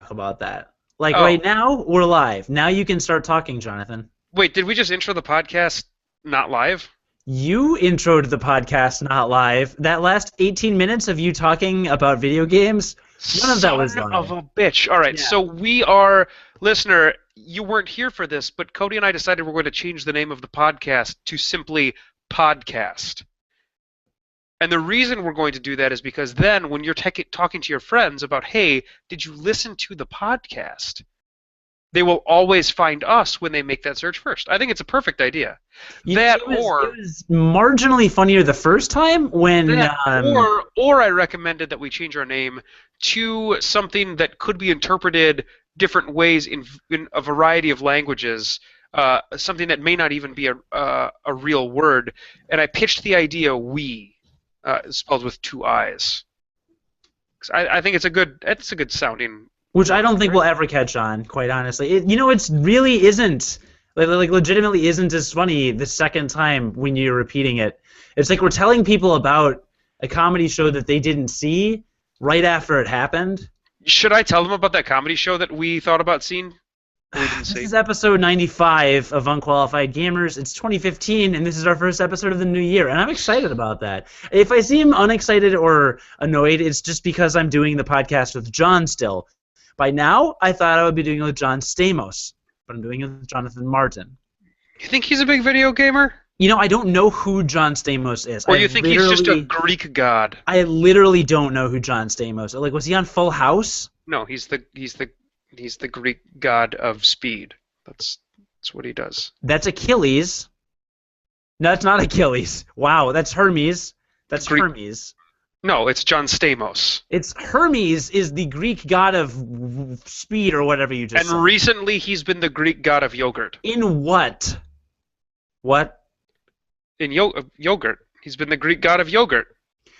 about that. Like Oh, right now, we're live. Now you can start talking, Jonathan. wait, did we just intro the podcast not live? You introed the podcast not live. That last 18 minutes of you talking about video games, none of that was Son of live. a bitch. All right, Yeah. so we are, listener, you weren't here for this, but Cody and I decided we're going to change the name of the podcast to simply Podcast. And the reason we're going to do that is because then when you're talking to your friends about, hey, did you listen to the podcast? They will always find us when they make that search first. I think it's a perfect idea. That it was marginally funnier the first time when or I recommended that we change our name to something that could be interpreted different ways in a variety of languages, something that may not even be a real word. And I pitched the idea "we," spelled with two I's. I think it's a good sounding. which I don't think we'll ever catch on, quite honestly. It's really isn't like legitimately isn't as funny the second time when you're repeating it. It's like we're telling people about a comedy show that they didn't see right after it happened. Should I tell them about that comedy show that we thought about seeing? We didn't This see. is episode 95 of Unqualified Gamers. It's 2015, and this is our first episode of the new year, and I'm excited about that. If I seem unexcited or annoyed, it's just because I'm doing the podcast with John still. By now, I thought I would be doing it with John Stamos, but I'm doing it with Jonathan Martin. You think he's a big video gamer? I don't know who John Stamos is. Or you think he's just a Greek god? I literally don't know who John Stamos is. Like, was he on Full House? No, he's the Greek god of speed. That's what he does. That's Achilles. No, that's not Achilles. Wow, that's Hermes. That's Hermes. No, it's John Stamos. It's Hermes is the Greek god of speed or whatever you just said. And recently he's been the Greek god of yogurt. In what? What? In yogurt. He's been the Greek god of yogurt.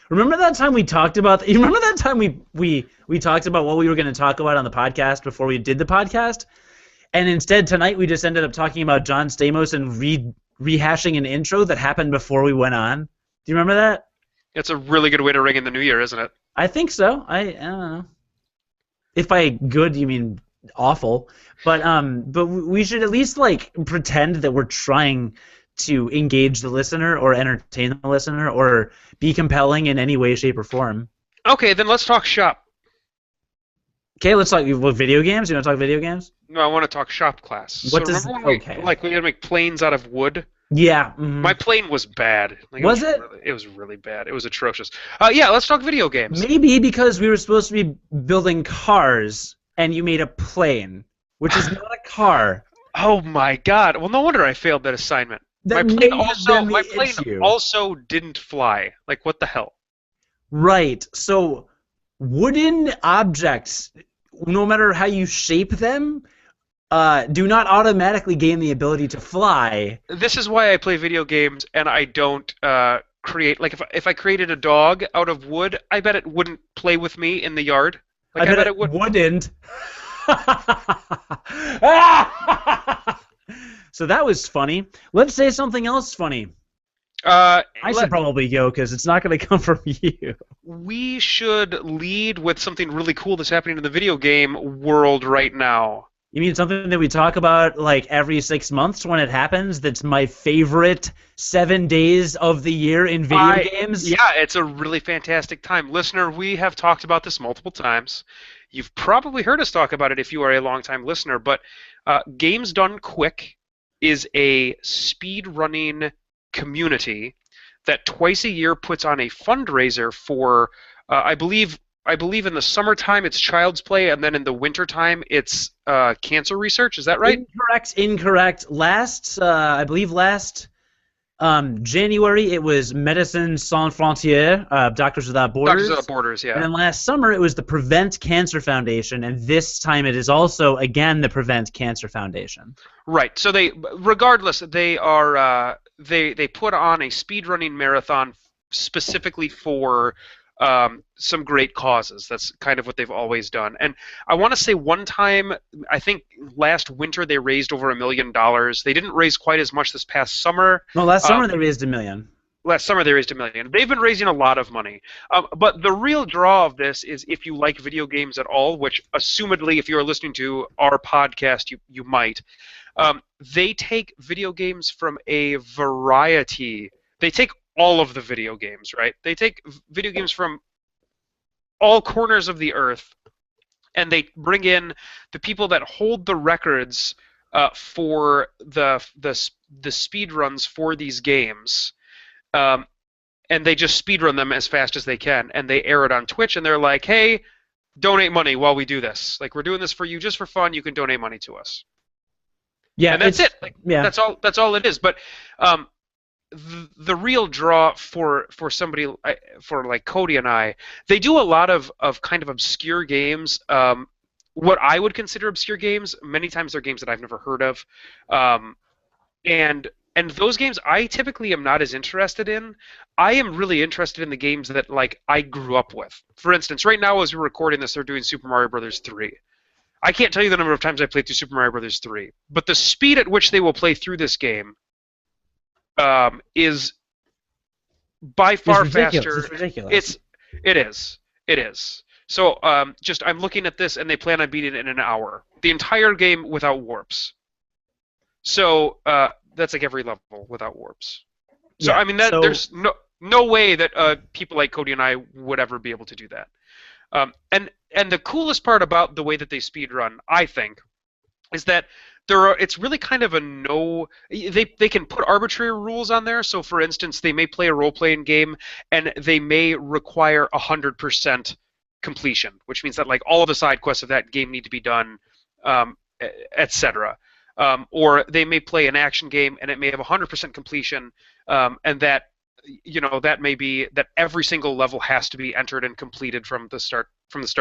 Remember that time we talked about? You remember that time we talked about what we were going to talk about on the podcast before we did the podcast, and instead tonight we just ended up talking about John Stamos and rehashing an intro that happened before we went on. Do you remember that? It's a really good way to ring in the new year, isn't it? I think so. I don't know. If by good you mean awful, but we should at least like pretend that we're trying to engage the listener or entertain the listener or be compelling in any way, shape, or form. Okay, then let's talk shop. Okay, let's talk video games. You want to talk video games? No, I want to talk shop class. What so does remember when we had to make planes out of wood? Yeah. Mm-hmm. My plane was bad. Was it? It was really bad. It was atrocious. Yeah, let's talk video games. Maybe because we were supposed to be building cars and you made a plane, which is not a car. Oh my God! Well, no wonder I failed that assignment. My plane also didn't fly. Like, what the hell? Right. So wooden objects, no matter how you shape them, do not automatically gain the ability to fly. This is why I play video games and I don't create. Like, if I created a dog out of wood, I bet it wouldn't play with me in the yard. Like, I bet it wouldn't. So that was funny. Let's say something else funny. I should probably go because it's not going to come from you. We should lead with something really cool that's happening in the video game world right now. You mean something that we talk about like every 6 months when it happens? That's my favorite 7 days of the year in video games? Yeah, it's a really fantastic time. Listener, we have talked about this multiple times. You've probably heard us talk about it if you are a long-time listener, but Games Done Quick is a speed-running community that twice a year puts on a fundraiser for, I believe in the summertime it's Child's Play, and then in the wintertime it's cancer research. Is that right? Incorrect. I believe last January it was Médecins Sans Frontières, Doctors Without Borders. Doctors Without Borders, yeah. And then last summer it was the Prevent Cancer Foundation, and this time it is also again the Prevent Cancer Foundation. Right. So they are they put on a speedrunning marathon specifically for some great causes. That's kind of what they've always done. And I want to say one time, I think last winter they raised over $1 million. They didn't raise quite as much this past summer. No, last summer they raised $1 million. Last summer they raised $1 million. They've been raising a lot of money. But the real draw of this is if you like video games at all, which assumedly if you're listening to our podcast you might. They take video games from a variety. They take all of the video games, right? They take video games from all corners of the earth, and they bring in the people that hold the records for the speed runs for these games. And they just speedrun them as fast as they can, and they air it on Twitch, and they're like, hey, donate money while we do this. Like, we're doing this for you just for fun. You can donate money to us. Yeah, and that's it. Like, yeah. That's all it is. But the real draw for somebody for like Cody and I, they do a lot of kind of obscure games. What I would consider obscure games, many times they're games that I've never heard of. And those games I typically am not as interested in. I am really interested in the games that like I grew up with. For instance, right now as we're recording this, they're doing Super Mario Bros. 3. I can't tell you the number of times I played through Super Mario Bros. 3, but the speed at which they will play through this game is by far faster. It's ridiculous. It is. So I'm looking at this, and they plan on beating it in an hour. The entire game without warps. So that's like every level without warps. So yeah, I mean there's no way that people like Cody and I would ever be able to do that. And the coolest part about the way that they speedrun, I think, is that it's really kind of they can put arbitrary rules on there. So for instance, they may play a role-playing game and they may require 100% completion, which means that like all of the side quests of that game need to be done, etc. Or they may play an action game and it may have 100% completion, and that that may be that every single level has to be entered and completed from the start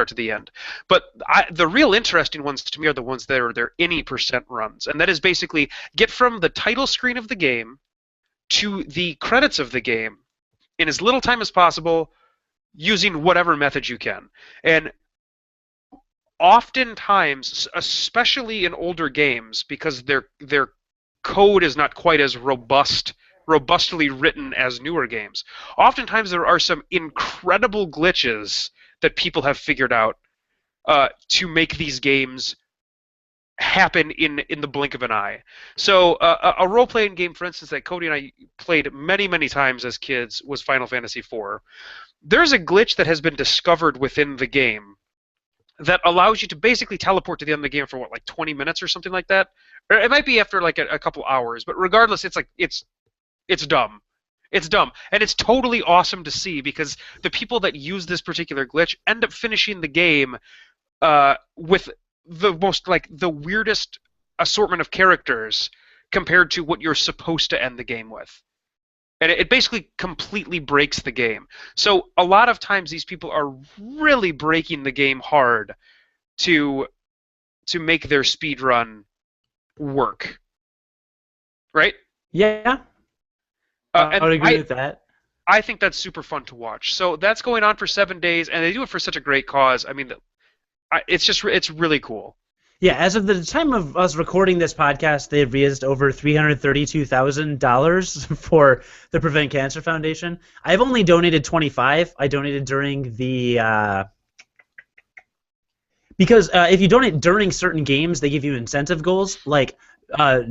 to the end. But the real interesting ones to me are the ones that are their any percent runs, and that is basically get from the title screen of the game to the credits of the game in as little time as possible using whatever method you can. And oftentimes, especially in older games, because their code is not quite as robustly written as newer games, oftentimes there are some incredible glitches that people have figured out to make these games happen in the blink of an eye. So a role-playing game, for instance, that Cody and I played many, many times as kids was Final Fantasy IV. There's a glitch that has been discovered within the game that allows you to basically teleport to the end of the game for like 20 minutes or something like that. Or it might be after like a couple hours, but regardless, it's dumb. It's dumb, and it's totally awesome to see because the people that use this particular glitch end up finishing the game with the weirdest assortment of characters compared to what you're supposed to end the game with. And it basically completely breaks the game. So a lot of times these people are really breaking the game hard to make their speed run work. Right? Yeah. I would agree with that. I think that's super fun to watch. So that's going on for 7 days, and they do it for such a great cause. I mean, it's really cool. Yeah, as of the time of us recording this podcast, they've raised over $332,000 for the Prevent Cancer Foundation. I've only donated $25. I donated during the because if you donate during certain games, they give you incentive goals like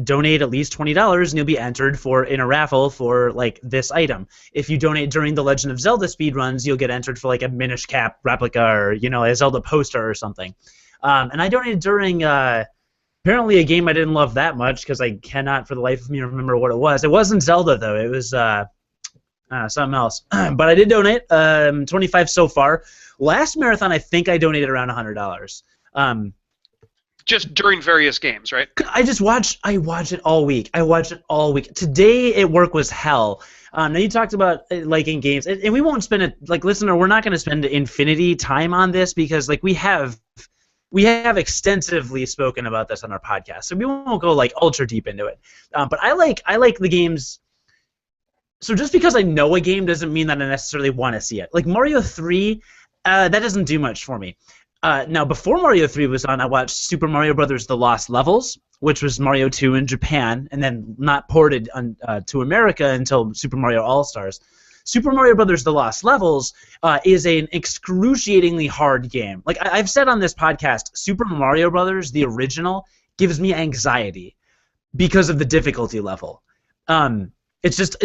donate at least $20 and you'll be entered in a raffle for like this item. If you donate during the Legend of Zelda speedruns, you'll get entered for like a Minish Cap replica or a Zelda poster or something. And I donated during apparently a game I didn't love that much because I cannot for the life of me remember what it was. It wasn't Zelda though. It was something else. But I did donate 25 so far. Last marathon I think I donated around $100. Just during various games, right? I watch it all week. Today at work was hell. Now you talked about liking games, and we won't spend it listener. We're not going to spend infinity time on this because we have extensively spoken about this on our podcast, so we won't go ultra deep into it. But I like the games. So just because I know a game doesn't mean that I necessarily want to see it. Like Mario 3, that doesn't do much for me. Now, before Mario 3 was on, I watched Super Mario Bros. The Lost Levels. which was Mario 2 in Japan, and then not ported to America until Super Mario All-Stars. Super Mario Brothers: The Lost Levels is an excruciatingly hard game. Like I've said on this podcast, Super Mario Brothers, the original, gives me anxiety because of the difficulty level. It's just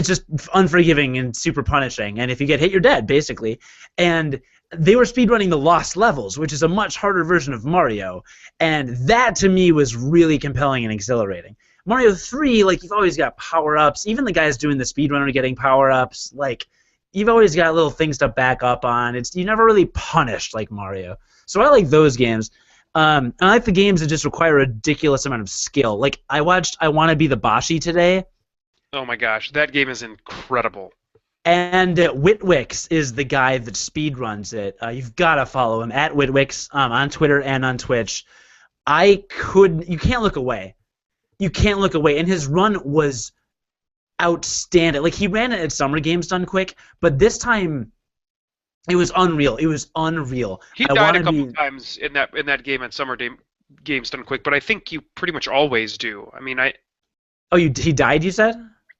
unforgiving and super punishing, and if you get hit, you're dead, basically. And they were speedrunning the Lost Levels, which is a much harder version of Mario, and that to me was really compelling and exhilarating. Mario 3, like, you've always got power-ups. Even the guys doing the speedrun are getting power-ups. Like, you've always got little things to back up on. You're never really punished like Mario. So I like those games. I like the games that just require a ridiculous amount of skill. Like, I watched I Wanna Be the Boshi today. Oh my gosh, that game is incredible. And Witwix is the guy that speedruns it. You've got to follow him, at Witwix, on Twitter and on Twitch. You can't look away. You can't look away. And his run was outstanding. Like, he ran it at Summer Games Done Quick, but this time it was unreal. It was unreal. He died a couple times in that game at Summer Games Done Quick, but I think you pretty much always do. I mean, Oh, he died, you said?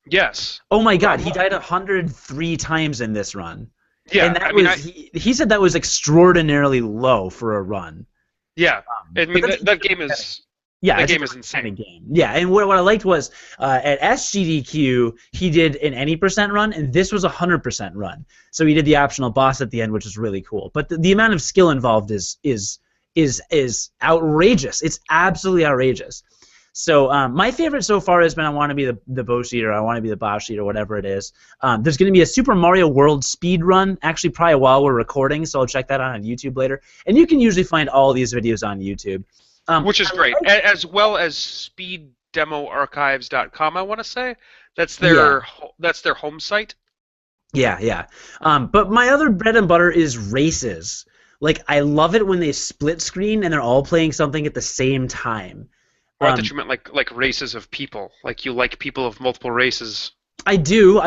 Yes. Oh my God, he died 103 times in this run. Yeah, And he said that was extraordinarily low for a run. Yeah, I mean that game is insane. Game. Yeah, and what I liked was at SGDQ he did an any percent run, and this was a 100% run. So he did the optional boss at the end, which is really cool. But the amount of skill involved is outrageous. It's absolutely outrageous. So my favorite so far has been I Want to Be the Boshi, or I Want to Be the Boshi, or whatever it is. There's going to be a Super Mario World speed run, actually probably while we're recording, so I'll check that out on YouTube later. And you can usually find all these videos on YouTube. Which is great, as well as speeddemoarchives.com, I want to say. That's their home site. Yeah. But my other bread and butter is races. Like, I love it when they split screen and they're all playing something at the same time. Or I thought you meant like races of people. Like you like people of multiple races. I do.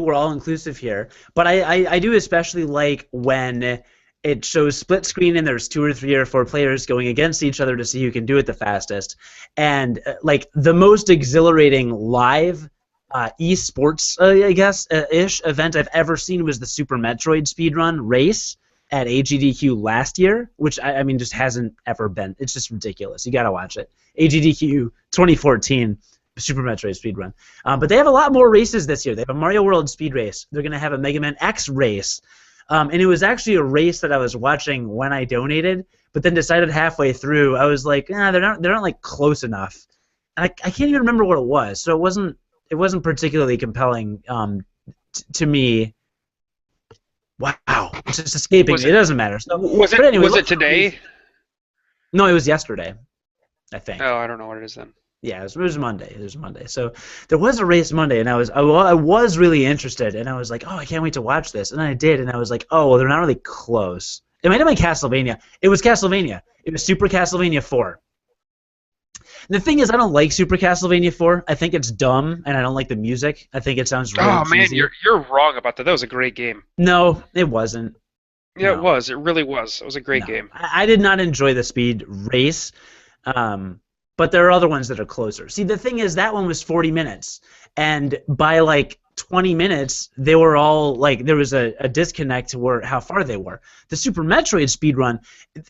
We're all inclusive here. But I do especially like when it shows split screen and there's 2 or 3 or 4 players going against each other to see who can do it the fastest. And like the most exhilarating live esports, I guess, ish event I've ever seen was the Super Metroid speedrun race at AGDQ last year, which I mean just hasn't ever been. It's just ridiculous. You gotta watch it. AGDQ 2014 Super Metroid speedrun. But they have a lot more races this year. They have a Mario World speed race. They're gonna have a Mega Man X race. And it was actually a race that I was watching when I donated, but then decided halfway through I was like, they're not like close enough. And I can't even remember what it was. So it wasn't particularly compelling to me. Wow, it's just escaping me. It doesn't matter. So, was it today? No, it was yesterday, I think. Oh, I don't know what it is then. Yeah, it was Monday. It was Monday. So there was a race Monday, and I was really interested, and I was like, oh, I can't wait to watch this. And then I did, and I was like, oh, well, they're not really close. It might have been Castlevania. It was Castlevania. It was Super Castlevania 4. And the thing is, I don't like Super Castlevania 4. I think it's dumb, and I don't like the music. I think it sounds really cheesy. Man, you're wrong about that. That was a great game. No, it wasn't. Yeah, no. It was. It really was. It was a great game. I did not enjoy the speed race, but there are other ones that are closer. See, the thing is, that one was 40 minutes, and by like 20 minutes, they were all like there was a disconnect to how far they were. The Super Metroid speedrun,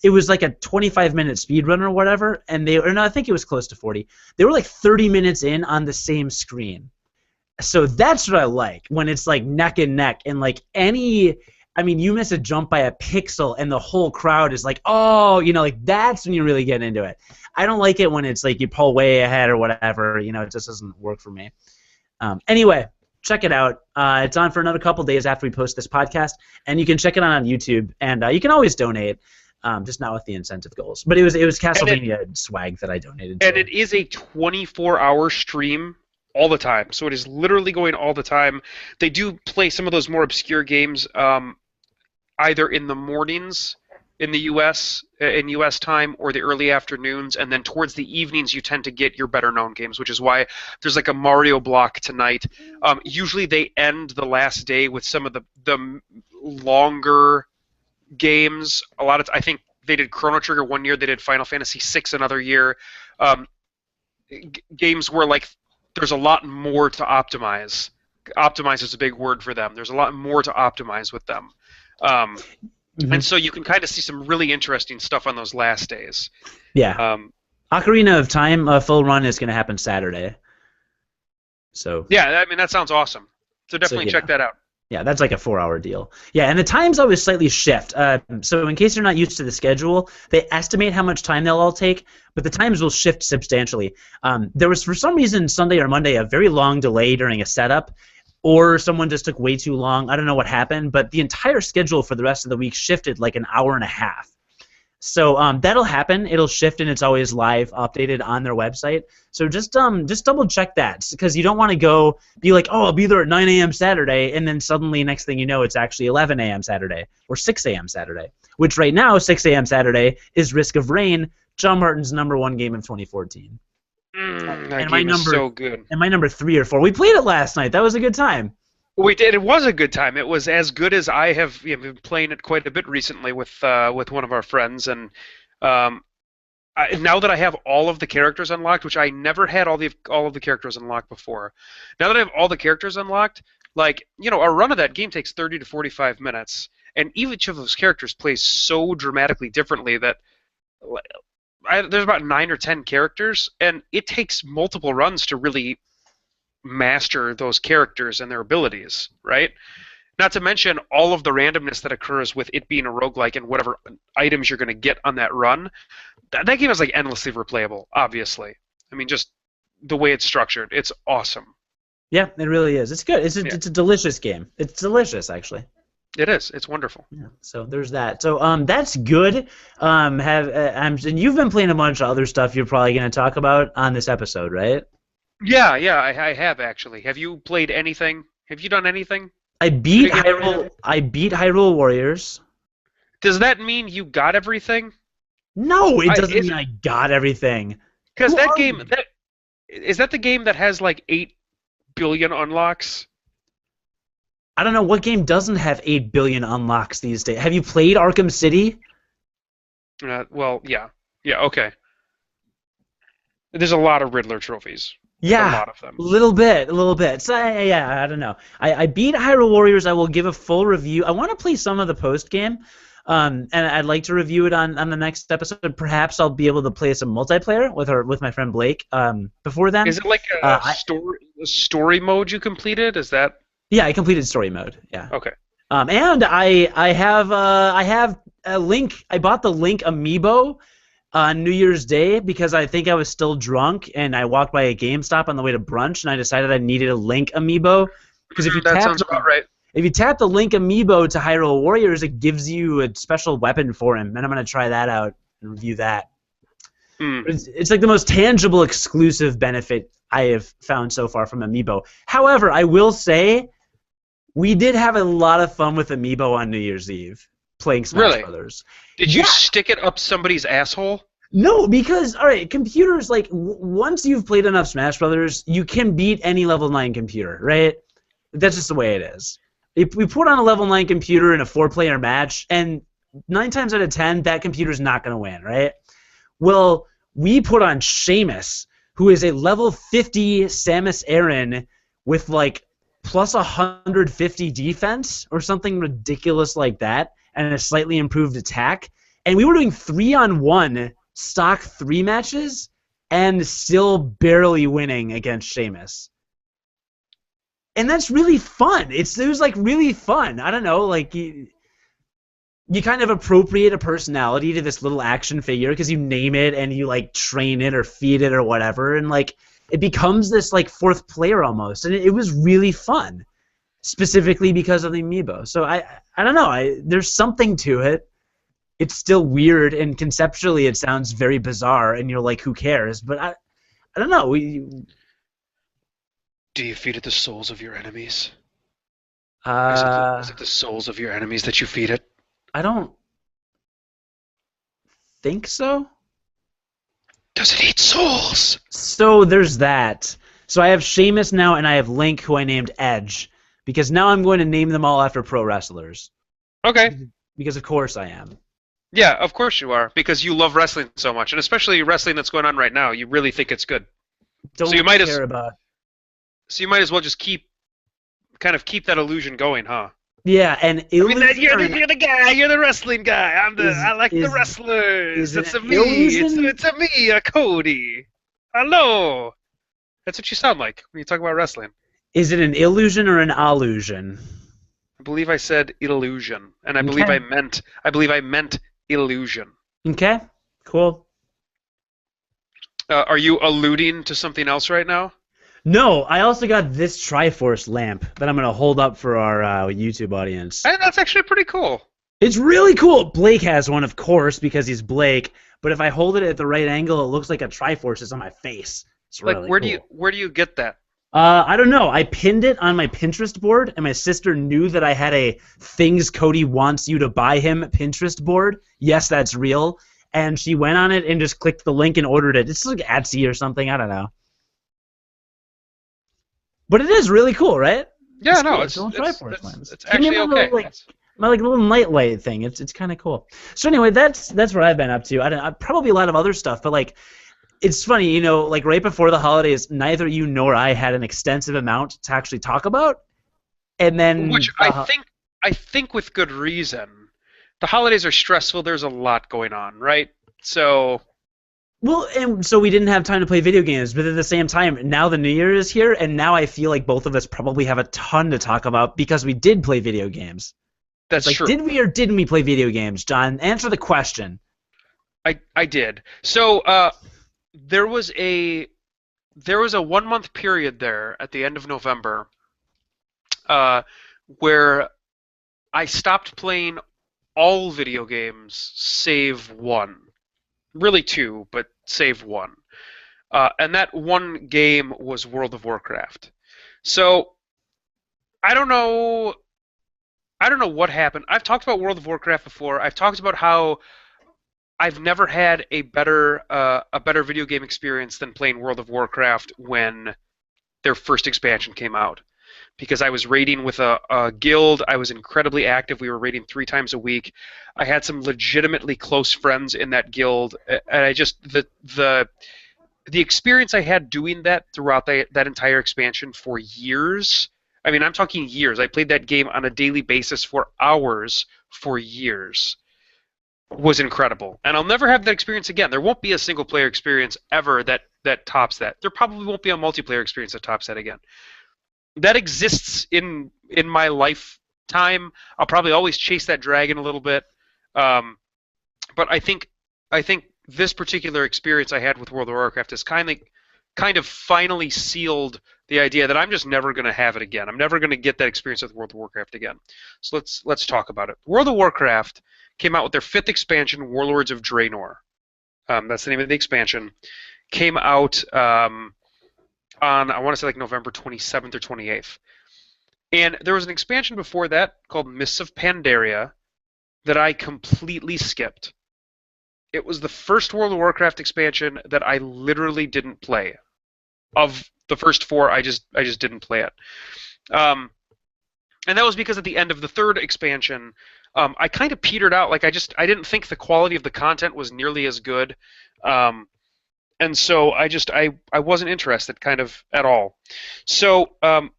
it was like a 25-minute speedrun or whatever, and I think it was close to 40. They were like 30 minutes in on the same screen. So that's what I like, when it's like neck and neck, and like you miss a jump by a pixel and the whole crowd is like, oh, like that's when you really get into it. I don't like it when it's like you pull way ahead or whatever, it just doesn't work for me. Anyway, check it out. It's on for another couple days after we post this podcast, and you can check it out on YouTube, and you can always donate, just not with the incentive goals. But it was Castlevania swag that I donated to. And it is a 24-hour stream all the time, so it is literally going all the time. They do play some of those more obscure games either in the mornings in the U.S. in U.S. time, or the early afternoons, and then towards the evenings you tend to get your better-known games, which is why there's like a Mario block tonight. Usually they end the last day with some of the longer games. I think they did Chrono Trigger one year, they did Final Fantasy VI another year. games where like there's a lot more to optimize. Optimize is a big word for them. There's a lot more to optimize with them. And so you can kind of see some really interesting stuff on those last days. Yeah. Ocarina of Time full run is going to happen Saturday. So. Yeah, I mean that sounds awesome. So definitely check that out. Yeah, that's like a 4-hour deal. Yeah, and the times always slightly shift. So in case you're not used to the schedule, they estimate how much time they'll all take, but the times will shift substantially. There was, for some reason, Sunday or Monday, a very long delay during a setup, or someone just took way too long. I don't know what happened, but the entire schedule for the rest of the week shifted like an hour and a half. So that'll happen. It'll shift, and it's always live, updated on their website. So just double check that, because you don't want to be like, oh, I'll be there at 9 a.m. Saturday, and then suddenly next thing you know, it's actually 11 a.m. Saturday or 6 a.m. Saturday, which right now 6 a.m. Saturday is Risk of Rain, John Martin's #1 game of 2014. That game is so good. And my number 3 or 4. We played it last night. That was a good time. We did. It was a good time. It was as good as I have been playing it quite a bit recently with one of our friends. And now that I have all of the characters unlocked, which I never had all of the characters unlocked before. Now that I have all the characters unlocked, like, you know, a run of that game takes 30 to 45 minutes, and each of those characters plays so dramatically differently that there's about 9 or 10 characters, and it takes multiple runs to really master those characters and their abilities, right? Not to mention all of the randomness that occurs with it being a roguelike and whatever items you're going to get on that run. That game is like endlessly replayable, obviously. I mean, just the way it's structured, it's awesome. Yeah, it really is. It's good. It's a delicious game. It's delicious, actually. It is. It's wonderful. Yeah. So there's that. So that's good. And you've been playing a bunch of other stuff you're probably going to talk about on this episode, right? Yeah, I have actually. Have you played anything? Have you done anything? I beat Hyrule Warriors. Does that mean you got everything? No, it doesn't mean I got everything. Because that game, is that the game that has like 8 billion unlocks? I don't know what game doesn't have 8 billion unlocks these days. Have you played Arkham City? Well, yeah, okay. There's a lot of Riddler trophies. Yeah, a lot of them. A little bit. So, yeah, I don't know. I beat Hyrule Warriors. I will give a full review. I want to play some of the post-game, and I'd like to review it on the next episode. Perhaps I'll be able to play some multiplayer with my friend Blake before then. Is it like a story mode you completed? Is that? Yeah, I completed story mode, yeah. Okay. And I have a Link. I bought the Link amiibo on New Year's Day because I think I was still drunk, and I walked by a GameStop on the way to brunch, and I decided I needed a Link amiibo. Because that sounds about right. If you tap the Link amiibo to Hyrule Warriors, it gives you a special weapon for him, and I'm going to try that out and review that. It's like the most tangible exclusive benefit I have found so far from amiibo. However, I will say we did have a lot of fun with amiibo on New Year's Eve playing Smash Brothers. Did you stick it up somebody's asshole? No, because, all right, computers, like, once you've played enough Smash Brothers, you can beat any level 9 computer, right? That's just the way it is. If we put on a level 9 computer in a 4-player match, and 9 times out of 10, that computer's not going to win, right? Well, we put on Seamus, who is a level 50 Samus Aran with, like, plus 150 defense or something ridiculous like that, and a slightly improved attack. And we were doing 3-on-1 stock 3 matches and still barely winning against Seamus. And that's really fun. It was like really fun. I don't know, like you kind of appropriate a personality to this little action figure because you name it and you like train it or feed it or whatever, and like it becomes this like 4th player almost, and it was really fun. Specifically because of the amiibo. So I don't know. There's something to it. It's still weird, and conceptually it sounds very bizarre, and you're like, who cares? But I don't know. Do you feed it the souls of your enemies? Is it the souls of your enemies that you feed it? I don't think so. Does it eat souls? So there's that. So I have Seamus now, and I have Link, who I named Edge. Because now I'm going to name them all after pro wrestlers. Okay. Because of course I am. Yeah, of course you are. Because you love wrestling so much. And especially wrestling that's going on right now. You really think it's good. don't So you might care about. as well just keep that illusion going, huh? Yeah, and I mean that illusion or an, you're the guy, you're the wrestling guy. is I like the is wrestlers. is it It's an a me. illusion? It's a me, a Cody. Hello. That's what you sound like when you talk about wrestling. Is it an illusion or an allusion? I believe I said illusion, and Okay. I believe I meant illusion. Okay. Cool. Are you alluding to something else right now? No, I also got this Triforce lamp that I'm gonna hold up for our YouTube audience. That's actually pretty cool. It's really cool. Blake has one, of course, because he's Blake. But if I hold it at the right angle, it looks like a Triforce is on my face. It's Like, really cool. where do you get that? I don't know. I pinned it on my Pinterest board, and my sister knew that I had a "Things Cody Wants You to Buy Him" Pinterest board. Yes, that's real. And she went on it and just clicked the link and ordered it. It's like Etsy or something. I don't know. But it is really cool, right? Yeah, It's no, cool. It's a little Triforce lens. it's Give me actually my okay. little, my little nightlight thing. It's kind of cool. So anyway, that's what I've been up to. I probably a lot of other stuff, but like it's funny, like right before the holidays, neither you nor I had an extensive amount to actually talk about, and then Which I think with good reason. The holidays are stressful. There's a lot going on, right? So well, and so we didn't have time to play video games, but at the same time, now the New Year is here, and now I feel like both of us probably have a ton to talk about because we did play video games. that's Like, true. did we or didn't we play video games, John? Answer the question. I did. So there was a 1 month period there at the end of November uh, where I stopped playing all video games save one. Really two, but save one. And that one game was World of Warcraft. So I don't know. I don't know what happened. I've talked about World of Warcraft before. I've talked about how I've never had a better video game experience than playing World of Warcraft when their first expansion came out. Because I was raiding with a guild. I was incredibly active. We were raiding 3 times a week. I had some legitimately close friends in that guild, and I just the experience I had doing that throughout that entire expansion for years. I mean, I'm talking years. I played that game on a daily basis for hours for years. Was incredible, and I'll never have that experience again. There won't be a single player experience ever that tops that. There probably won't be a multiplayer experience that tops that again. That exists in my lifetime. I'll probably always chase that dragon a little bit, but I think this particular experience I had with World of Warcraft has kind of finally sealed the idea that I'm just never going to have it again. I'm never going to get that experience with World of Warcraft again. So let's talk about it. World of Warcraft came out with their 5th expansion, Warlords of Draenor. That's the name of the expansion. Came out on, I want to say, like November 27th or 28th. And there was an expansion before that called Mists of Pandaria that I completely skipped. It was the first World of Warcraft expansion that I literally didn't play. Of the first 4, I just didn't play it. And that was because at the end of the 3rd expansion, I kind of petered out. Like I didn't think the quality of the content was nearly as good. And so I wasn't interested kind of at all. So the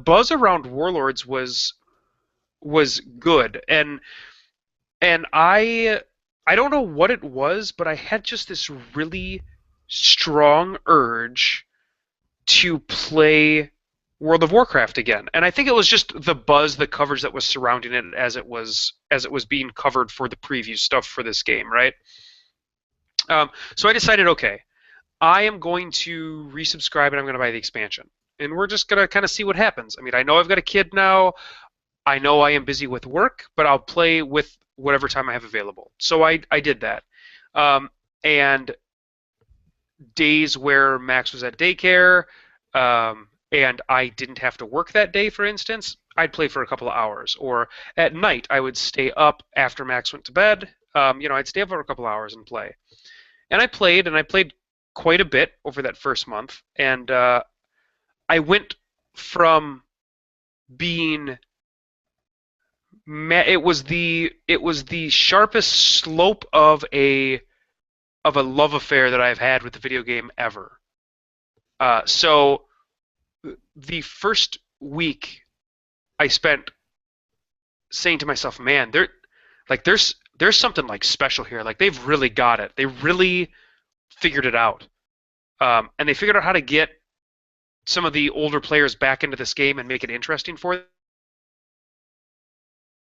buzz around Warlords was good, and I don't know what it was, but I had just this really strong urge to play World of Warcraft again. And I think it was just the buzz, the coverage that was surrounding it as it was being covered for the preview stuff for this game, right? So I decided, okay, I am going to resubscribe and I'm going to buy the expansion. And we're just going to kind of see what happens. I mean, I know I've got a kid now. I know I am busy with work, but I'll play with whatever time I have available. So I did that. And days where Max was at daycare and I didn't have to work that day, for instance, I'd play for a couple of hours. Or at night, I would stay up after Max went to bed. I'd stay up for a couple of hours and play. And I played quite a bit over that first month. And I went from being it was the sharpest slope of a of a love affair that I've had with the video game ever. So the first week I spent saying to myself, man, there's something like special here. Like they've really got it. They really figured it out. And they figured out how to get some of the older players back into this game and make it interesting for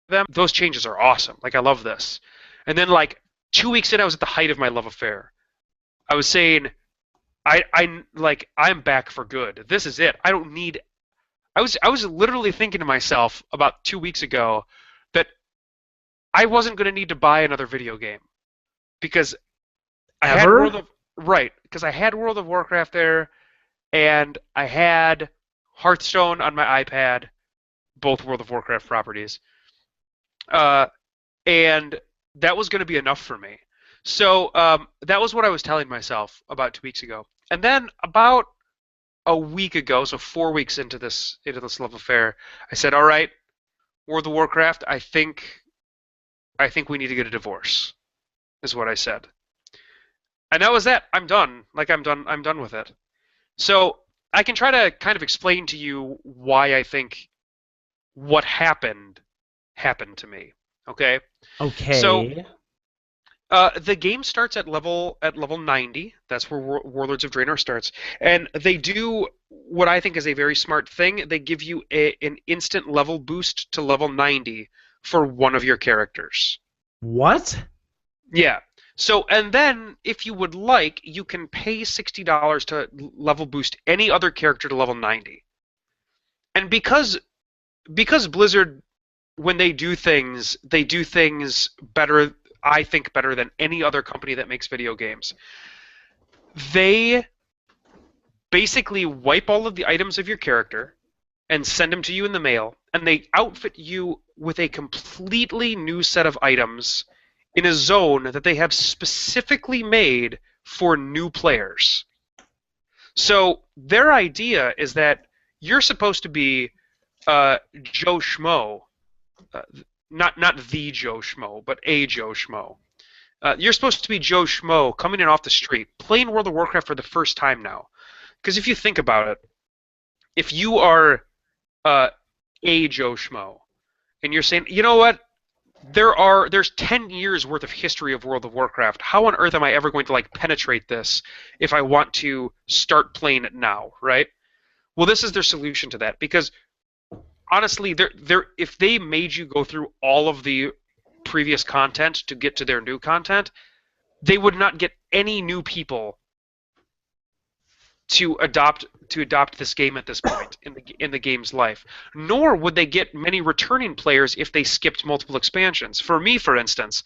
them. Those changes are awesome. Like I love this. And then like 2 weeks in, I was at the height of my love affair. I was saying, I'm back for good. This is it. I don't need. I was literally thinking to myself about 2 weeks ago that I wasn't going to need to buy another video game because I had because I had World of Warcraft there, and I had Hearthstone on my iPad, both World of Warcraft properties, and that was going to be enough for me. So that was what I was telling myself about 2 weeks ago. And then about a week ago, so 4 weeks into this love affair, I said, "All right, World of Warcraft, I think we need to get a divorce," is what I said. And that was that. I'm done. Like I'm done with it. So I can try to kind of explain to you why I think what happened to me. Okay? Okay. So the game starts at level 90. That's where Warlords of Draenor starts, and they do what I think is a very smart thing. They give you an instant level boost to level 90 for one of your characters. What? Yeah. So, and then if you would like, you can pay $60 to level boost any other character to level 90. And because Blizzard, when they do things better. I think better than any other company that makes video games. They basically wipe all of the items of your character and send them to you in the mail, and they outfit you with a completely new set of items in a zone that they have specifically made for new players. So their idea is that you're supposed to be Joe Schmo, not the Joe Schmo, but a Joe Schmo. You're supposed to be Joe Schmo coming in off the street, playing World of Warcraft for the first time now. Because if you think about it, if you are a Joe Schmo, and you're saying, you know what, there's 10 years worth of history of World of Warcraft. How on earth am I ever going to like penetrate this if I want to start playing it now, right? Well, this is their solution to that, because honestly, if they made you go through all of the previous content to get to their new content, they would not get any new people to adopt this game at this point in the game's life. Nor would they get many returning players if they skipped multiple expansions. For me, for instance,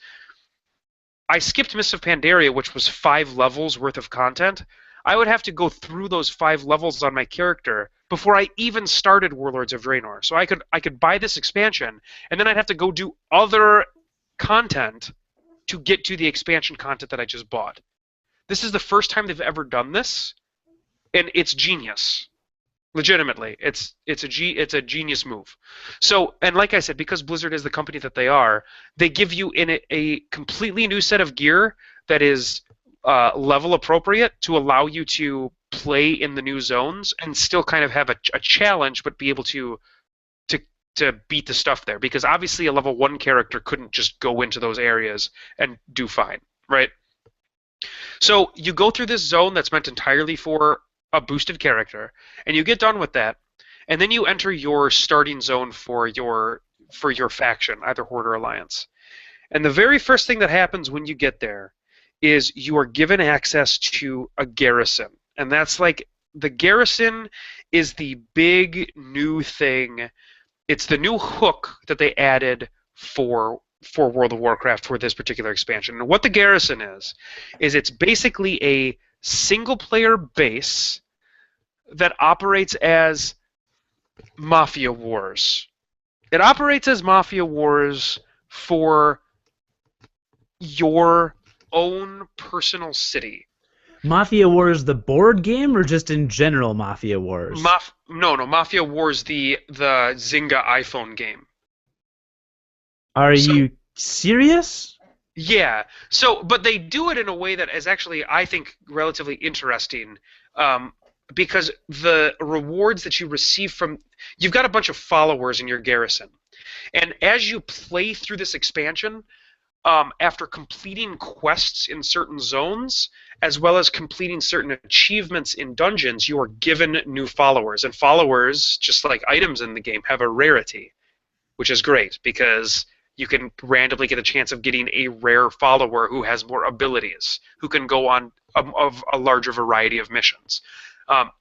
I skipped Mists of Pandaria, which was 5 levels worth of content. I would have to go through those 5 levels on my character before I even started Warlords of Draenor. So I could buy this expansion, and then I'd have to go do other content to get to the expansion content that I just bought. This is the first time they've ever done this, and it's genius. Legitimately, it's a genius move. So, and like I said, because Blizzard is the company that they are, they give you in a completely new set of gear that is level appropriate to allow you to play in the new zones and still kind of have a challenge, but be able to beat the stuff there. Because obviously a level 1 character couldn't just go into those areas and do fine, right? So you go through this zone that's meant entirely for a boosted character, and you get done with that, and then you enter your starting zone for your faction, either Horde or Alliance. And the very first thing that happens when you get there is you are given access to a garrison. And that's like, the garrison is the big new thing. It's the new hook that they added for World of Warcraft for this particular expansion. And what the garrison is it's basically a single-player base that operates as Mafia Wars. It operates as Mafia Wars for your own personal city. Mafia Wars, the board game, or just in general Mafia Wars? No, Mafia Wars, the Zynga iPhone game. Are you serious? Yeah. So, but they do it in a way that is actually, I think, relatively interesting, um, because the rewards that you receive from you've got a bunch of followers in your garrison, and as you play through this expansion, after completing quests in certain zones, as well as completing certain achievements in dungeons, you are given new followers, and followers, just like items in the game, have a rarity, which is great because you can randomly get a chance of getting a rare follower who has more abilities, who can go on of a larger variety of missions. Um,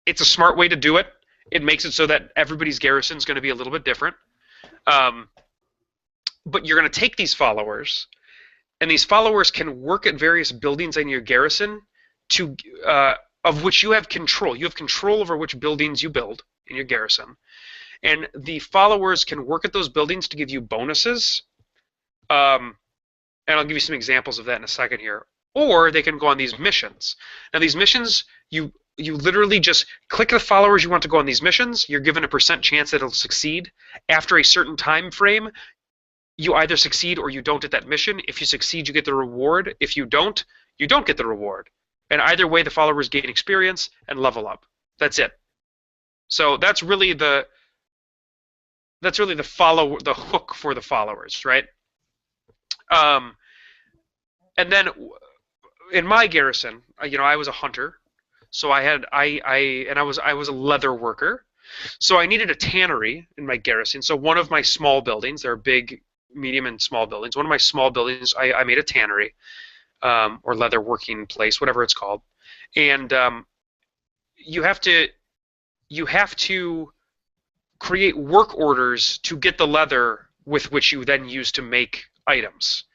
it's a smart way to do it. It makes it so that everybody's garrison is going to be a little bit different. Um, but you're going to take these followers, and these followers can work at various buildings in your garrison to of which you have control. You have control over which buildings you build in your garrison. And the followers can work at those buildings to give you bonuses. And I'll give you some examples of that in a second here. Or they can go on these missions. Now, these missions, you literally just click the followers you want to go on these missions. You're given a % chance that it'll succeed. After a certain time frame, you either succeed or you don't at that mission. If you succeed, you get the reward. If you don't get the reward. And either way, the followers gain experience and level up. That's it. So that's really the hook for the followers, right? And then in my garrison, I was a hunter, so I was a leather worker, so I needed a tannery in my garrison. So one of my small buildings, there are big, medium, and small buildings. One of my small buildings, I made a tannery, or leather working place, whatever it's called, and you have to create work orders to get the leather with which you then use to make items.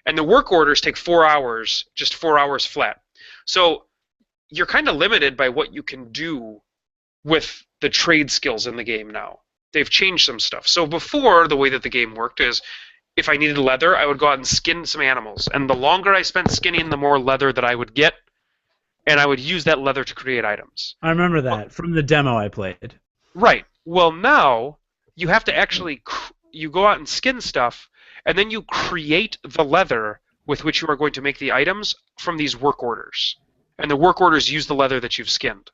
And the work orders take 4 hours, just 4 hours flat. So you're kind of limited by what you can do with the trade skills in the game now. They've changed some stuff. So before, the way that the game worked is if I needed leather, I would go out and skin some animals. And the longer I spent skinning, the more leather that I would get. And I would use that leather to create items. I remember that from the demo I played. Right. Well, now you have to actually you go out and skin stuff, and then you create the leather with which you are going to make the items from these work orders. And the work orders use the leather that you've skinned.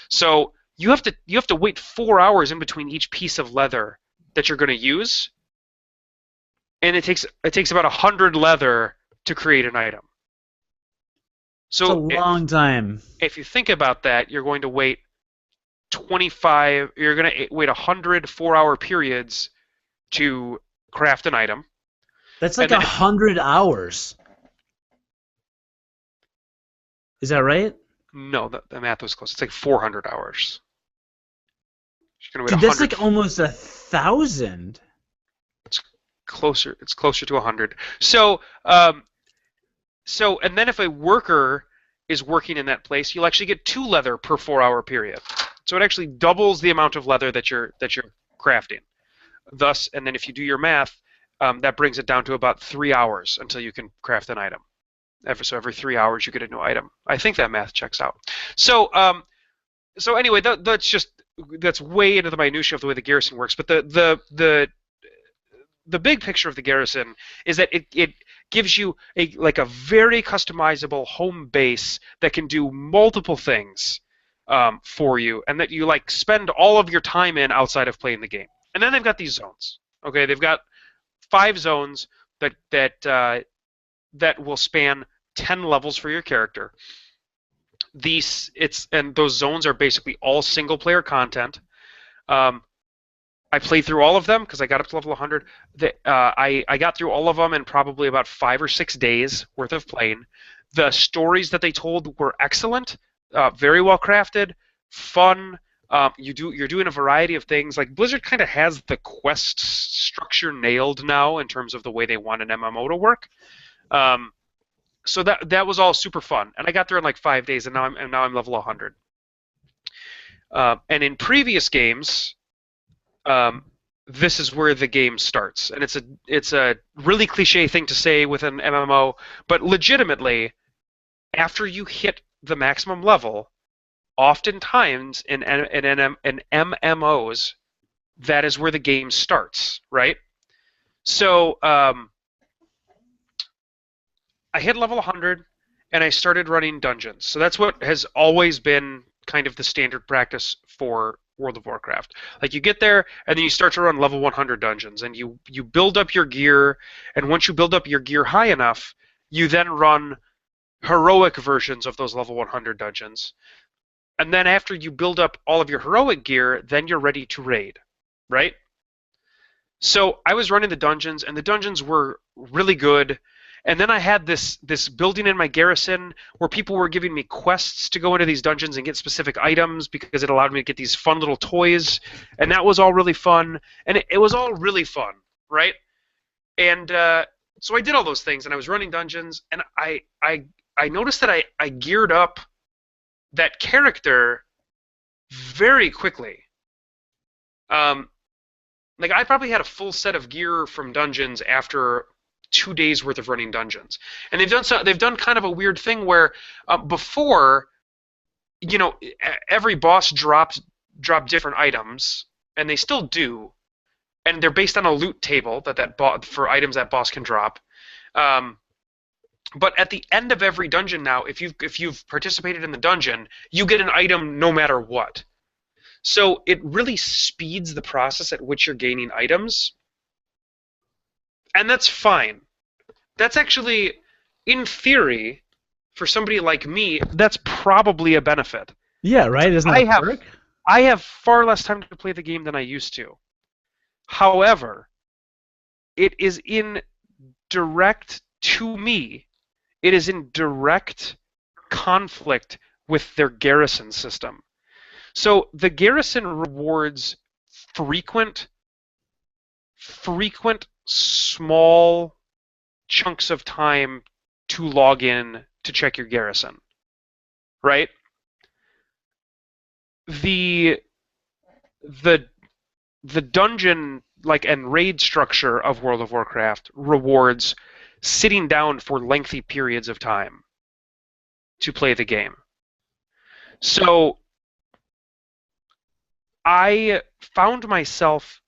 So you have to wait 4 hours in between each piece of leather that you're going to use, and it takes about 100 leather to create an item. So it's a long time. If you think about that, you're going to wait 25. You're going to wait 100 4-hour periods to craft an item. That's like 100 hours. Is that right? No, the math was close. It's like 400 hours. You're gonna wait Dude, that's like almost 1,000. It's closer. It's closer to 100. So, and then if a worker is working in that place, you'll actually get 2 leather per 4-hour period. So it actually doubles the amount of leather that you're crafting. Thus, and then if you do your math, that brings it down to about 3 hours until you can craft an item. Every 3 hours you get a new item. I think that math checks out. So, anyway, that's way into the minutia of the way the garrison works. But the big picture of the garrison is that it gives you a very customizable home base that can do multiple things for you, and that you spend all of your time in outside of playing the game. And then they've got these zones. Okay, they've got 5 zones that will span 10 levels for your character. And those zones are basically all single-player content. I played through all of them because I got up to level 100. I got through all of them in probably about 5 or 6 days worth of playing. The stories that they told were excellent, very well crafted, fun. You're doing a variety of things. Like Blizzard kind of has the quest structure nailed now in terms of the way they want an MMO to work. So that was all super fun, and I got there in 5 days, and now I'm level 100. And in previous games, this is where the game starts, and it's a really cliche thing to say with an MMO, but legitimately, after you hit the maximum level, oftentimes in MMOs, that is where the game starts, right? So I hit level 100, and I started running dungeons. So that's what has always been kind of the standard practice for World of Warcraft. Like you get there, and then you start to run level 100 dungeons, and you build up your gear, and once you build up your gear high enough, you then run heroic versions of those level 100 dungeons. And then after you build up all of your heroic gear, then you're ready to raid, right? So I was running the dungeons, and the dungeons were really good. And then I had this building in my garrison where people were giving me quests to go into these dungeons and get specific items because it allowed me to get these fun little toys, and that was all really fun. And it was all really fun, right? And so I did all those things, and I was running dungeons, and I noticed that I geared up that character very quickly. Like I probably had a full set of gear from dungeons after 2 days worth of running dungeons, and they've done kind of a weird thing where before, every boss dropped different items, and they still do, and they're based on a loot table for items that boss can drop. But at the end of every dungeon now, if you've participated in the dungeon, you get an item no matter what. So it really speeds the process at which you're gaining items. And that's fine. That's actually, in theory, for somebody like me, that's probably a benefit. Yeah, right? Isn't that a perk? I have far less time to play the game than I used to. However, it is in direct conflict with their garrison system. So the garrison rewards frequent small chunks of time to log in to check your garrison, right? The dungeon and raid structure of World of Warcraft rewards sitting down for lengthy periods of time to play the game. So I found myself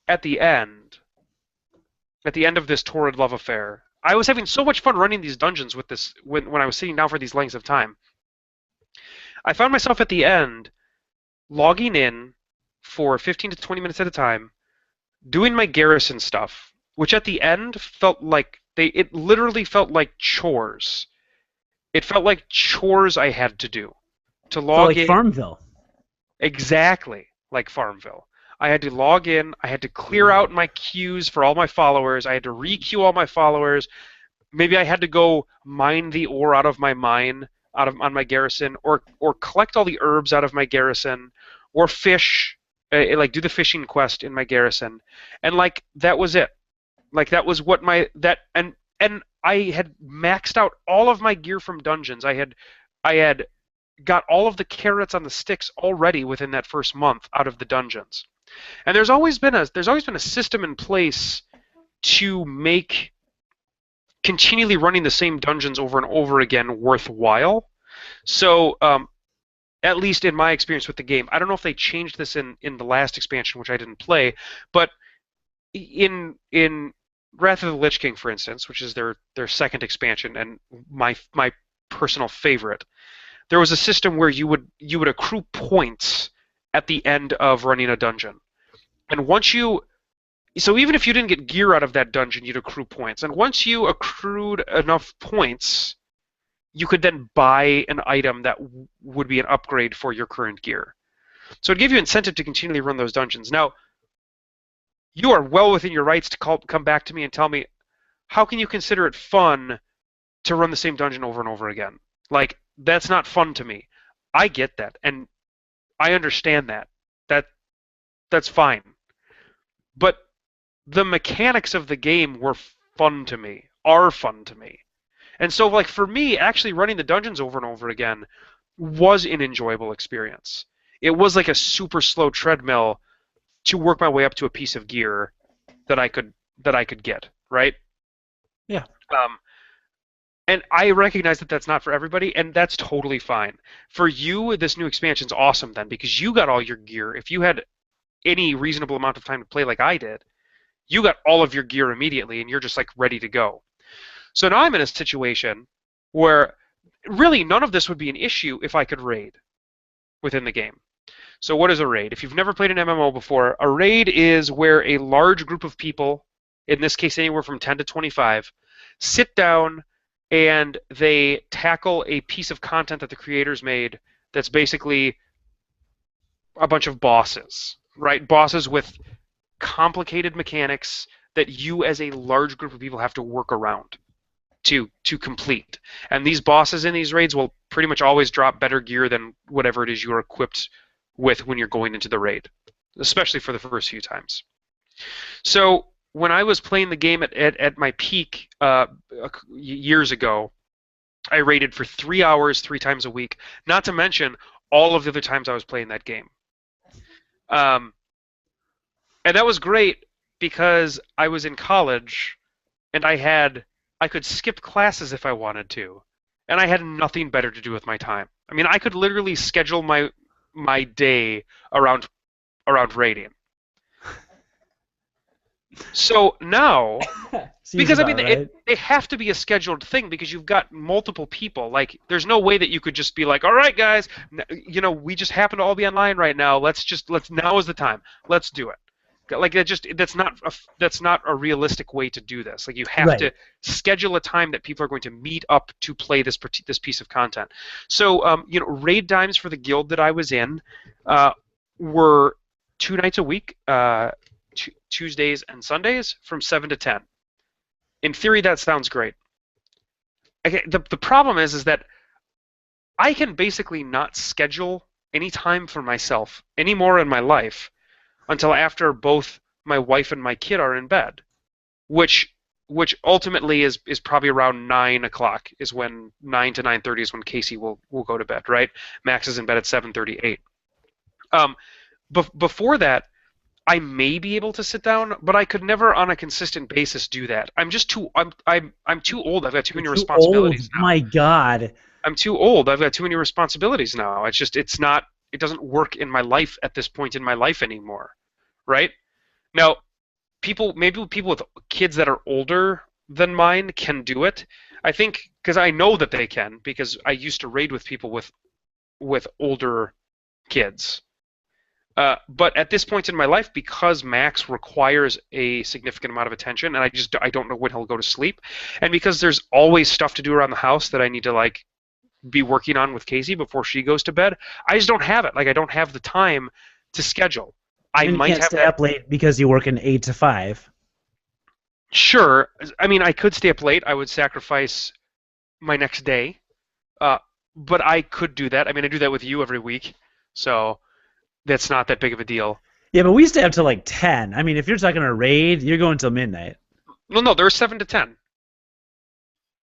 at the end of this torrid love affair. I was having so much fun running these dungeons with this when I was sitting down for these lengths of time. I found myself at the end logging in for 15 to 20 minutes at a time, doing my garrison stuff, which at the end felt like it literally felt like chores. It felt like chores I had to do to log in. Like Farmville. Exactly like Farmville. I had to log in. I had to clear out my queues for all my followers. I had to re-queue all my followers. Maybe I had to go mine the ore out of my mine on my garrison, or collect all the herbs out of my garrison, or fish, do the fishing quest in my garrison, and that was it. That was what and I had maxed out all of my gear from dungeons. I had got all of the carrots on the sticks already within that first month out of the dungeons. And there's always been a system in place to make continually running the same dungeons over and over again worthwhile. So at least in my experience with the game, I don't know if they changed this in the last expansion, which I didn't play, but in Wrath of the Lich King, for instance, which is their second expansion and my personal favorite, there was a system where you would accrue points at the end of running a dungeon. And so even if you didn't get gear out of that dungeon, you'd accrue points. And once you accrued enough points, you could then buy an item that would be an upgrade for your current gear. So it gave you incentive to continually run those dungeons. Now, you are well within your rights to come back to me and tell me, how can you consider it fun to run the same dungeon over and over again? That's not fun to me. I get that, and I understand that. That's fine. But the mechanics of the game are fun to me. And so, for me, actually running the dungeons over and over again was an enjoyable experience. It was like a super slow treadmill to work my way up to a piece of gear that I could get, right? Yeah. And I recognize that that's not for everybody, and that's totally fine. For you, this new expansion's awesome then, because you got all your gear. If you had any reasonable amount of time to play like I did, you got all of your gear immediately, and you're just ready to go. So now I'm in a situation where really none of this would be an issue if I could raid within the game. So what is a raid? If you've never played an MMO before, a raid is where a large group of people, in this case anywhere from 10 to 25, sit down and they tackle a piece of content that the creators made that's basically a bunch of bosses, right? Bosses with complicated mechanics that you as a large group of people have to work around to complete. And these bosses in these raids will pretty much always drop better gear than whatever it is you're equipped with when you're going into the raid, especially for the first few times. So when I was playing the game at my peak years ago, I raided for 3 hours 3 times a week, not to mention all of the other times I was playing that game. And that was great because I was in college and I could skip classes if I wanted to, and I had nothing better to do with my time. I mean, I could literally schedule my day around raiding. So now, because I mean, they have to be a scheduled thing because you've got multiple people. Like, there's no way that you could just be like, all right, guys, we just happen to all be online right now. Now is the time. Let's do it. Like that's not a realistic way to do this. Like you have to schedule a time that people are going to meet up to play this piece of content. So raid times for the guild that I was in were 2 nights a week, Tuesdays and Sundays from 7 to 10. In theory, that sounds great. Okay, the problem is that I can basically not schedule any time for myself anymore in my life until after both my wife and my kid are in bed, which ultimately is probably around 9 o'clock, is when 9 to 9:30 is when Casey will go to bed, right? Max is in bed at 7:38. Before that, I may be able to sit down, but I could never on a consistent basis do that. I'm just too I'm too old. I've got too many responsibilities now. My God. I'm too old. I've got too many responsibilities now. It doesn't work in my life at this point in my life anymore, right? Now, maybe people with kids that are older than mine can do it. I think because I know that they can because I used to raid with people with older kids. But at this point in my life, because Max requires a significant amount of attention, and I don't know when he'll go to sleep, and because there's always stuff to do around the house that I need to be working on with Casey before she goes to bed, I just don't have it. Like I don't have the time to schedule. You can't stay up late because you work an 8 to 5. Sure. I mean, I could stay up late. I would sacrifice my next day, but I could do that. I mean, I do that with you every week, so that's not that big of a deal. Yeah, but we stay up till 10. I mean, if you're talking a raid, you're going till midnight. No, they're 7 to 10.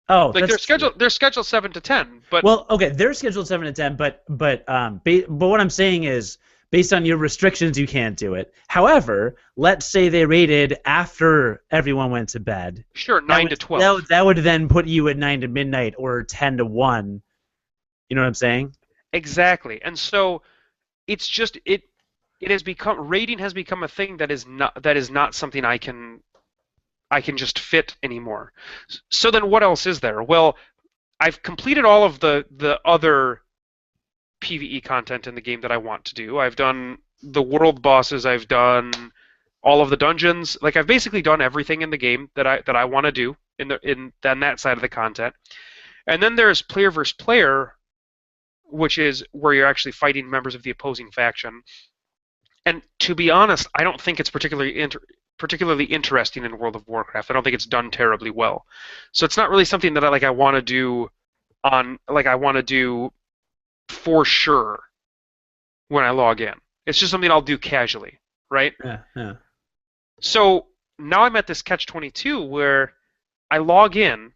Oh, they're scheduled 7 to 10, but well, okay, they're scheduled 7 to 10, but what I'm saying is, based on your restrictions, you can't do it. However, let's say they raided after everyone went to bed. Sure, 9 to 12. That would then put you at 9 to midnight or 10 to 1. You know what I'm saying? Exactly, and so it's just raiding has become a thing that is not something I can just fit anymore. So then what else is there? Well, I've completed all of the other PvE content in the game that I want to do. I've done the world bosses, I've done all of the dungeons. Like I've basically done everything in the game that I want to do in that side of the content. And then there's player versus player, which is where you're actually fighting members of the opposing faction. And to be honest, I don't think it's particularly interesting in World of Warcraft. I don't think it's done terribly well. So it's not really something that I want to do for sure when I log in. It's just something I'll do casually, right? Yeah. So now I'm at this catch-22 where I log in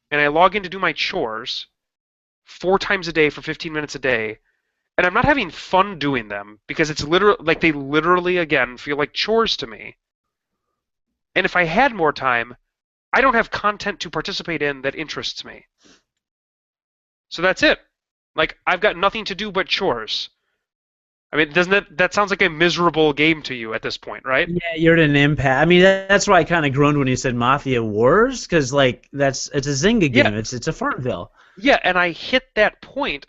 to do my chores 4 times a day for 15 minutes a day, and I'm not having fun doing them because it's they literally again feel like chores to me. And if I had more time, I don't have content to participate in that interests me. So that's it. Like I've got nothing to do but chores. I mean, doesn't that sounds like a miserable game to you at this point, right? Yeah, you're at an impasse. I mean, that's why I kind of groaned when you said Mafia Wars, because like it's a Zynga Yeah, game. It's a Farmville. yeah, and I hit that point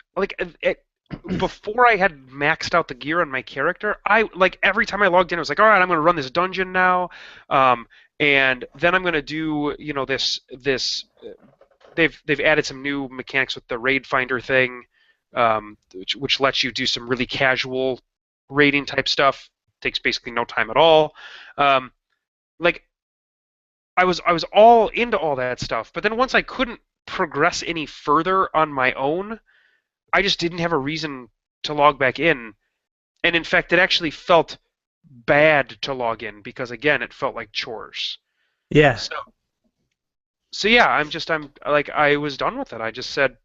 before I had maxed out the gear on my character. I like every time I logged in, I was like, all right, I'm going to run this dungeon now, and then I'm going to do they've added some new mechanics with the raid finder thing, which lets you do some really casual raiding type stuff. Takes basically no time at all. Like I was all into all that stuff, but then once I couldn't progress any further on my own, I just didn't have a reason to log back in. And in fact, it actually felt bad to log in because again, it felt like chores. Yeah. So yeah, I'm like I was done with it. I just said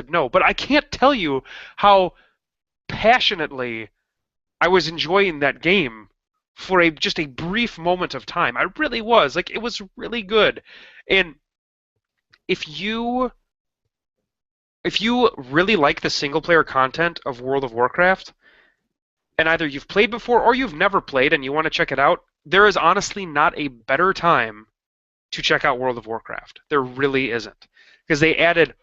no. But I can't tell you how passionately I was enjoying that game for just a brief moment of time. I really was. Like it was really good. And if you really like the single player content of World of Warcraft, and either you've played before or you've never played and you want to check it out, there is honestly not a better time to check out World of Warcraft. There really isn't. Because they added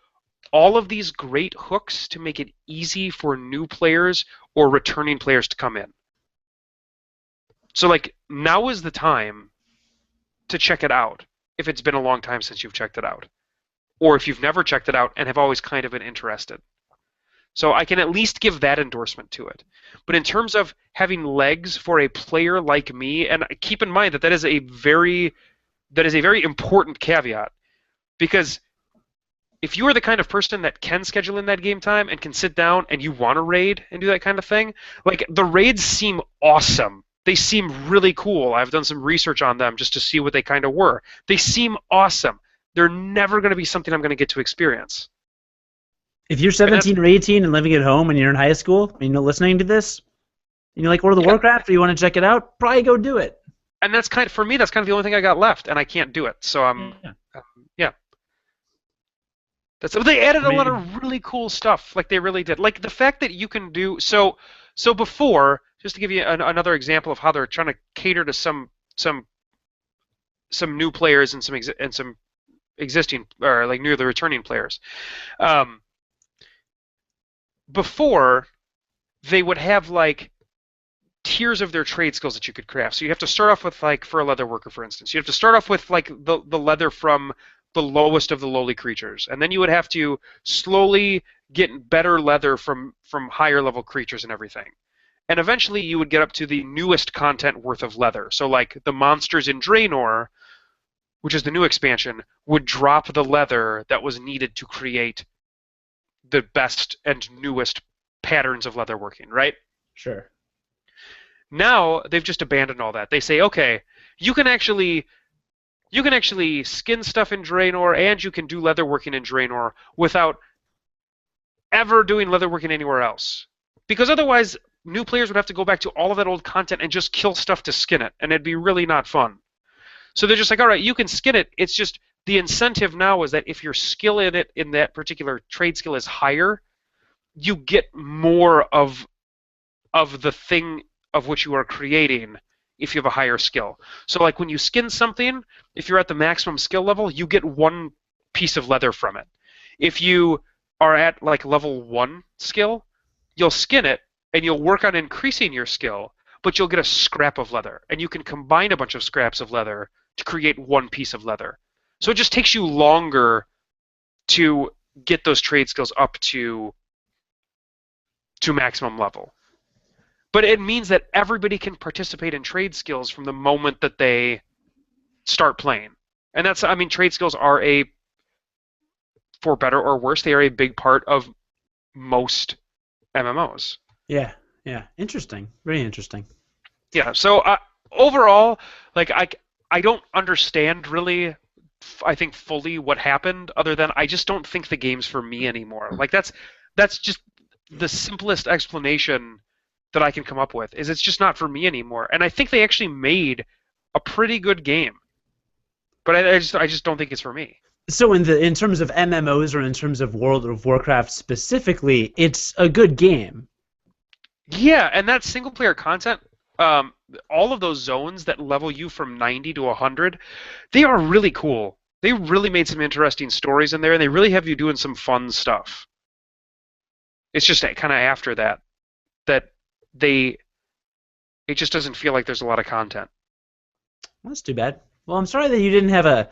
all of these great hooks to make it easy for new players or returning players to come in. So like now is the time to check it out if it's been a long time since you've checked it out. Or if you've never checked it out and have always kind of been interested. So I can at least give that endorsement to it. But in terms of having legs for a player like me, and keep in mind that is a very important caveat, because if you are the kind of person that can schedule in that game time and can sit down and you want to raid and do that kind of thing, like the raids seem awesome. They seem really cool. I've done some research on them just to see what they kind of were. They seem awesome. They're never going to be something I'm going to get to experience. If you're 17 or 18 and living at home and you're in high school and you're listening to this, and you like World of Warcraft or you want to check it out, probably go do it. And that's for me, that's kind of the only thing I got left, and I can't do it. So yeah. They added a lot of really cool stuff. Like they really did. Like the fact that you can do so before. Just to give you another example of how they're trying to cater to some new players and some existing or like the returning players. Before they would have like tiers of their trade skills that you could craft. So you have to start off with like for a leather worker, for instance, you have to start off with like the leather from the lowest of the lowly creatures, and then you would have to slowly get better leather from higher level creatures and everything. And eventually you would get up to the newest content worth of leather. So like the monsters in Draenor, which is the new expansion, would drop the leather that was needed to create the best and newest patterns of leatherworking, right? Sure. Now they've just abandoned all that. They say, okay, you can actually skin stuff in Draenor and you can do leatherworking in Draenor without ever doing leatherworking anywhere else. Because otherwise new players would have to go back to all of that old content and just kill stuff to skin it, and it'd be really not fun. So they're just like, all right, you can skin it. It's just the incentive now is that if your skill in that particular trade skill is higher, you get more of the thing of which you are creating if you have a higher skill. So like when you skin something, if you're at the maximum skill level, you get one piece of leather from it. If you are at like level 1 skill, you'll skin it and you'll work on increasing your skill, but you'll get a scrap of leather, and you can combine a bunch of scraps of leather to create one piece of leather. So it just takes you longer to get those trade skills up to maximum level. But it means that everybody can participate in trade skills from the moment that they start playing. And that's, I mean, trade skills are for better or worse, they are a big part of most MMOs. Yeah. Interesting. Very interesting. Yeah, so overall, like I don't understand really, I think fully what happened, other than I just don't think the game's for me anymore. Like that's just the simplest explanation that I can come up with, is it's just not for me anymore. And I think they actually made a pretty good game, but I just don't think it's for me. So in terms of MMOs or in terms of World of Warcraft specifically, it's a good game. Yeah, and that single player content, um, all of those zones that level you from 90 to 100, they are really cool. They really made some interesting stories in there, and they really have you doing some fun stuff. It's just kind of after that they it just doesn't feel like there's a lot of content. That's too bad. Well, I'm sorry that you didn't have a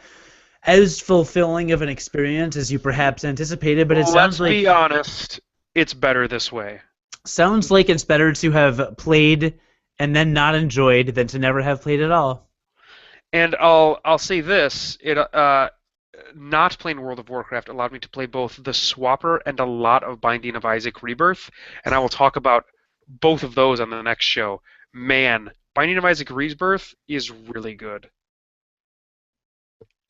as fulfilling of an experience as you perhaps anticipated, but it Let's be honest, it's better this way. sounds like it's better to have played and then not enjoyed than to never have played at all. And I'll say this: not playing World of Warcraft allowed me to play both the Swapper and a lot of Binding of Isaac Rebirth, and I will talk about both of those on the next show. Man, Binding of Isaac Rebirth is really good.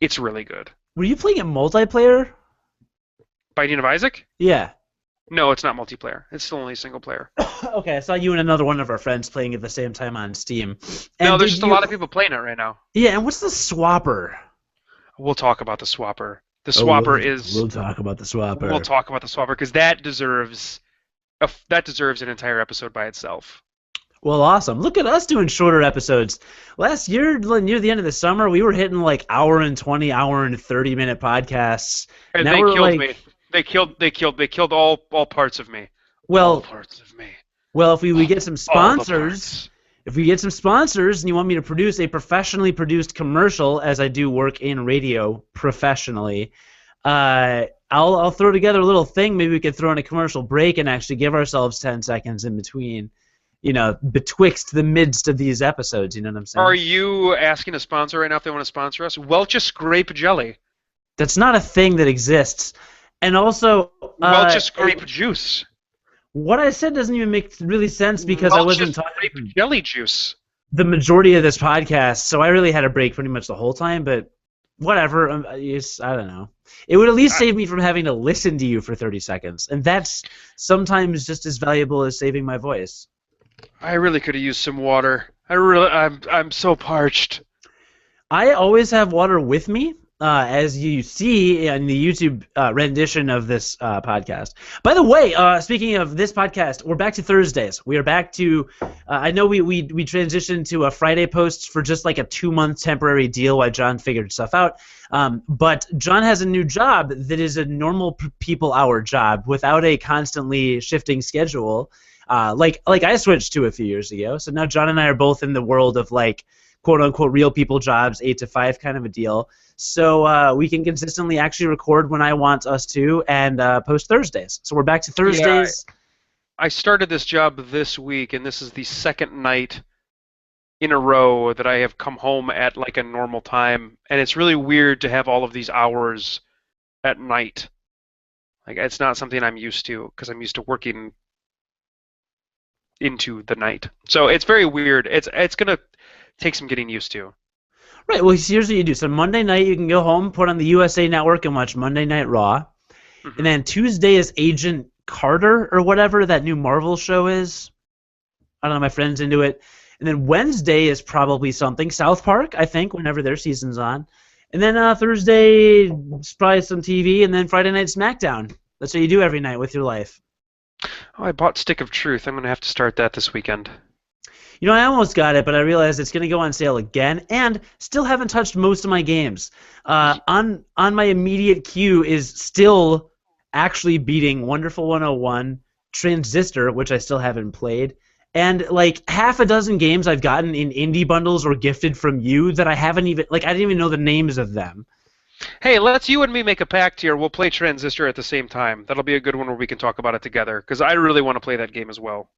It's really good. Were you playing it multiplayer? Binding of Isaac? Yeah. No, it's not multiplayer. It's still only single player. Okay, I saw you and another one of our friends playing at the same time on Steam. And No, there's just a lot of people playing it right now. Yeah, and what's the Swapper? We'll talk about the Swapper. The Swapper is. We'll talk about the Swapper. We'll talk about the Swapper because that deserves an entire episode by itself. Well, awesome. Look at us doing shorter episodes. Last year, near the end of the summer, we were hitting like hour and 20, hour and 30-minute podcasts. And now they we're killed like, me. They killed all parts of me. Well, all parts of me. Well, if we get some All the sponsors, if we get some sponsors and you want me to produce a professionally produced commercial, as I do work in radio professionally, I'll throw together a little thing. Maybe we could throw in a commercial break and actually give ourselves 10 seconds in between, betwixt the midst of these episodes. You know what I'm saying? Are you asking a sponsor right now if they want to sponsor us? Welch's Grape Jelly. That's not a thing that exists. And also, Welch's Grape Juice. What I said doesn't even make really sense because I wasn't talking grape jelly juice. The majority of this podcast, so I really had a break pretty much the whole time, but whatever. I don't know. It would at least save me from having to listen to you for 30 seconds, and that's sometimes just as valuable as saving my voice. I really could have used some water. I'm so parched. I always have water with me. As you see in the YouTube rendition of this podcast. By the way, speaking of this podcast, we're back to Thursdays. We are back to. I know we transitioned to a Friday post for just like a 2-month temporary deal while Jon figured stuff out. But Jon has a new job that is a normal people hour job without a constantly shifting schedule. Like I switched to a few years ago. So now Jon and I are both in the world of like quote unquote real people jobs, 8 to 5 kind of a deal. So we can consistently actually record when I want us to and post Thursdays. So we're back to Thursdays. Yeah, I started this job this week, and this is the second night in a row that I have come home at like a normal time, and it's really weird to have all of these hours at night. Like it's not something I'm used to because I'm used to working into the night. So it's very weird. It's gonna take some getting used to. Right, well, here's what you do. So Monday night you can go home, put on the USA Network and watch Monday Night Raw. Mm-hmm. And then Tuesday is Agent Carter or whatever that new Marvel show is. I don't know, my friend's into it. And then Wednesday is probably something. South Park, I think, whenever their season's on. And then Thursday is probably some TV, and then Friday night SmackDown. That's what you do every night with your life. Oh, I bought Stick of Truth. I'm going to have to start that this weekend. You know, I almost got it, but I realized it's going to go on sale again, and still haven't touched most of my games. On my immediate queue is still actually beating Wonderful 101, Transistor, which I still haven't played, and like half a dozen games I've gotten in indie bundles or gifted from you that I haven't even, I didn't even know the names of them. Hey, let's you and me make a pact here. We'll play Transistor at the same time. That'll be a good one where we can talk about it together, because I really want to play that game as well.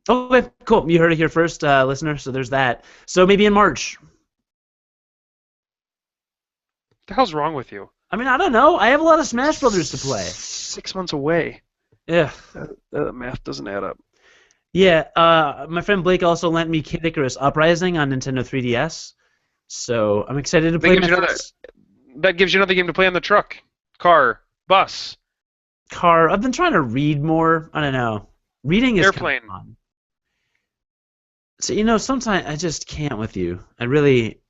Okay, cool. You heard it here first, listener, so there's that. So maybe in March. What the hell's wrong with you? I mean, I don't know. I have a lot of Smash Brothers to play. 6 months away. Yeah. That math doesn't add up. Yeah, my friend Blake also lent me Kid Icarus Uprising on Nintendo 3DS, so I'm excited to play That gives you another game to play on the truck, car, bus. Car. I've been trying to read more. I don't know. Reading is airplane. Kind of fun. So, sometimes I just can't with you. I really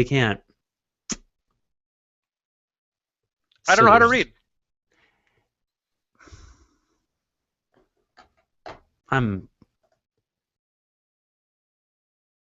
can't. I don't know how to read. I'm